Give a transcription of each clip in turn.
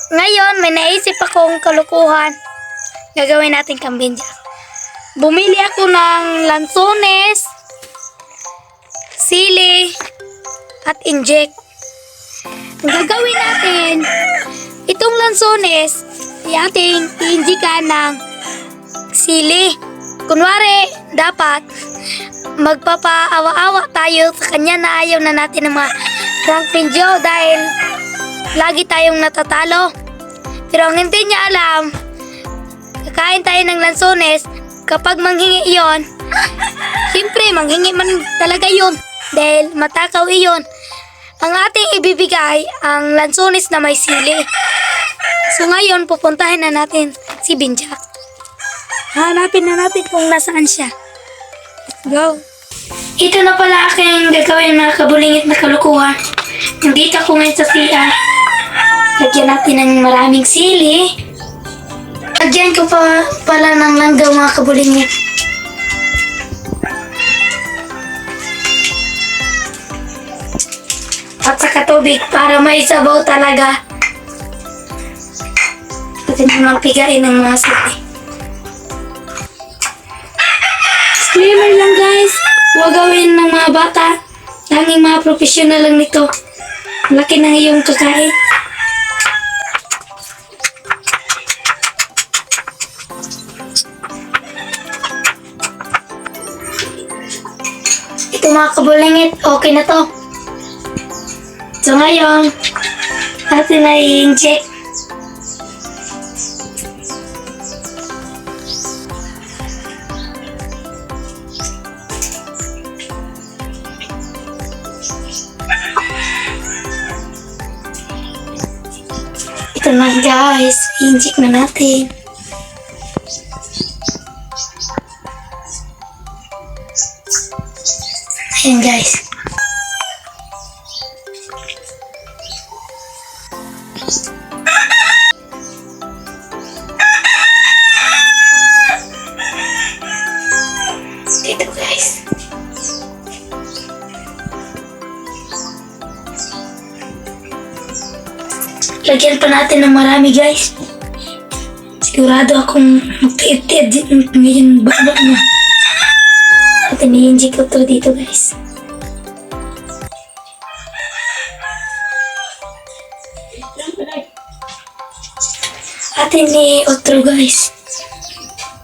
Ngayon, may naisip akong kalukuhan. Gagawin natin kambing jack. Bumili ako ng lansones, sili, at inject. Ang gagawin natin, itong lansones, ating i-injikan ng sili. Kunwari, dapat magpapaawa-awa tayo sa kanya na ayaw na natin ng mga prank video dahil lagi tayong natatalo. Pero ang hindi niya alam, kakain tayo ng lansones, kapag manghingi iyon, siyempre manghingi man talaga yun dahil matakaw iyon. Ang ating ibibigay ang lansones na may sili. So ngayon, pupuntahin na natin si Binjak. Hanapin na natin kung nasaan siya. Let's go! Ito na pala aking gagawin mga kabulingit na kalukuhan. Nandito ako ngayon sa CR. Lagyan natin ng maraming sili. Lagyan ko pa pala ng langgaw mga kabulingit. At saka tubig para may sabaw talaga. Pwede naman pigain ng mga sili. Disclaimer lang guys, huwag gawin ng mga bata. Tanging mga professional lang nito. Laki ng iyong kakain. Ito mga kabulingit, okay na to. So ngayon, natin na i-inject. Ito na guys, i-inject na natin. Ayan guys. Ito guys. Lagyan pa natin ng marami guys. Sigurado akong magtiid-tiid ngayon baba na. At ini-inject ko to dito guys. At ini-otro guys.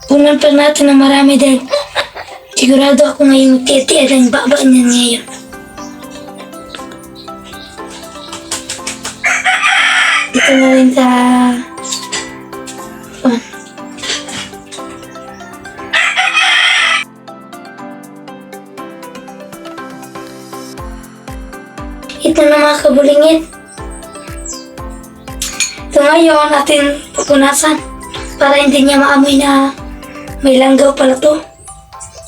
Punan pa natin ng marami dahil sigurado ako ngayon magtiid-tiid ang baba niya ngayon. Ito na rin sa ito na mga kabulingit. So ngayon natin pupunasan para hindi niya maamoy na may langgaw pala to.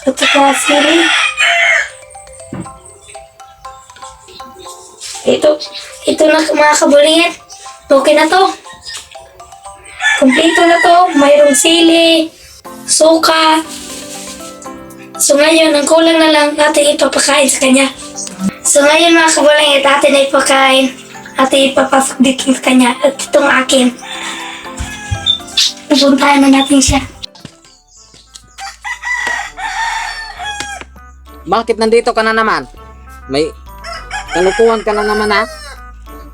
At saka sili. Ito na mga kabulingit. Okay na to. Kompleto na to. Mayroong sili, suka. So ngayon, ang kulang na lang natin ipapakain sa kanya. So ngayon mga kabulingit, atin na ipakain. Atin ipapasok dito sa kanya. At itong akin. Pupuntahan na natin siya. Bakit nandito ka na naman? May kalukuhan ka na naman ha?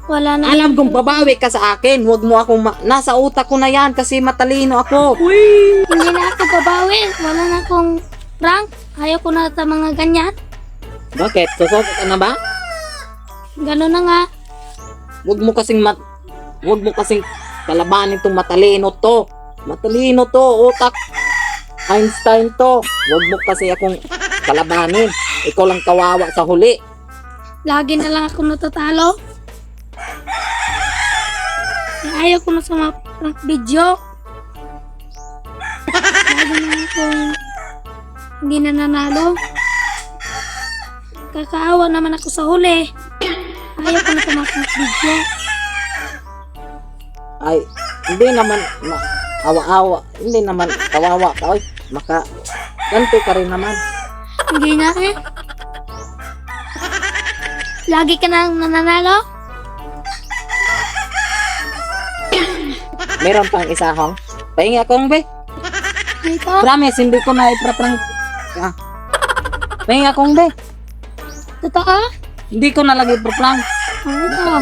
Wala na. Alam kong babawi ka sa akin. Huwag mo akong nasa utak ko na yan kasi matalino ako. Hindi na ako babawi. Wala na akong prank. Ayaw ko na sa mga ganyan. Bakit? Susoko ka na ba? Ganun na nga. Huwag mo kasing kalabanin itong matalino to. Matalino to. Utak. Einstein to. Huwag mo kasi akong kalabanin. Ikaw lang kawawa sa huli. Lagi na lang ako natatalo. Ayaw ko na sa mga prank video. Lagi na akong hindi na nanalo. Kakaawa naman ako sa huli. Ayaw ko na sa mga prank video. Ay, hindi naman awa-awa. Hindi naman kawawa ka. Oy, ganti ka rin naman. Hindi na eh. Lagi ka nang nananalo? Meron pang isa hong. Pahingi akong be. Ito? Promise, hindi ko na ipra-prank. Ah. Pahingi akong be. Totoo? Hindi ko na lagi ipra-prank. Ito.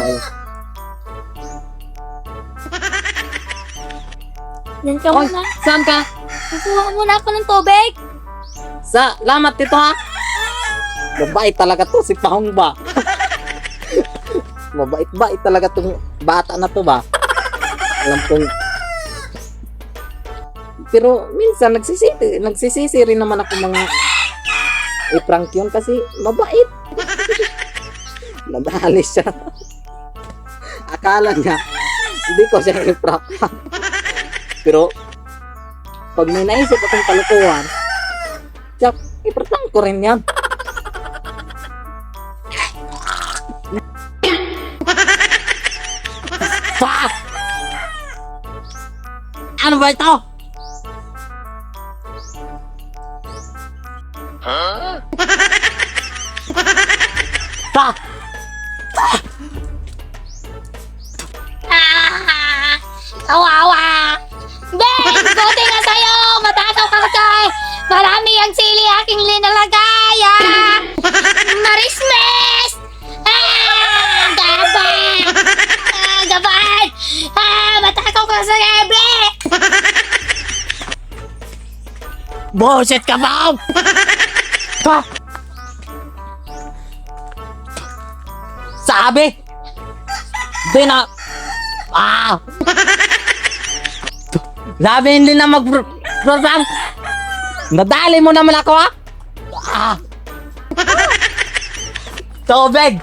Diyan ka Oy, muna. saan ka? Kukuha muna ako ng tubig. Salamat dito ha. Mabait talaga to si Pahong ba? Mabait-bait talaga tong bata na to ba? Alam kong... Pero minsan nagsisisi rin naman ako mga i-prank yun kasi mabait. Nadali siya. Akala niya hindi ko siya i-prank. Pero pag may naisip akong kalukuhan, tsak, i-prank ko rin yan. Fuck! Ano ba ito? Fuck! Kawawa! Ben! Buti nga sa'yo! Matakaw ka kay! Marami ang sili aking linalagay! Marismes! Gaban! Gaban! Matakaw ka sa ebre! Bullshit ka ba? Fuck! Sabi! Di na... Sabi hindi na mag-program. Nadali mo naman ako ha? Tubig!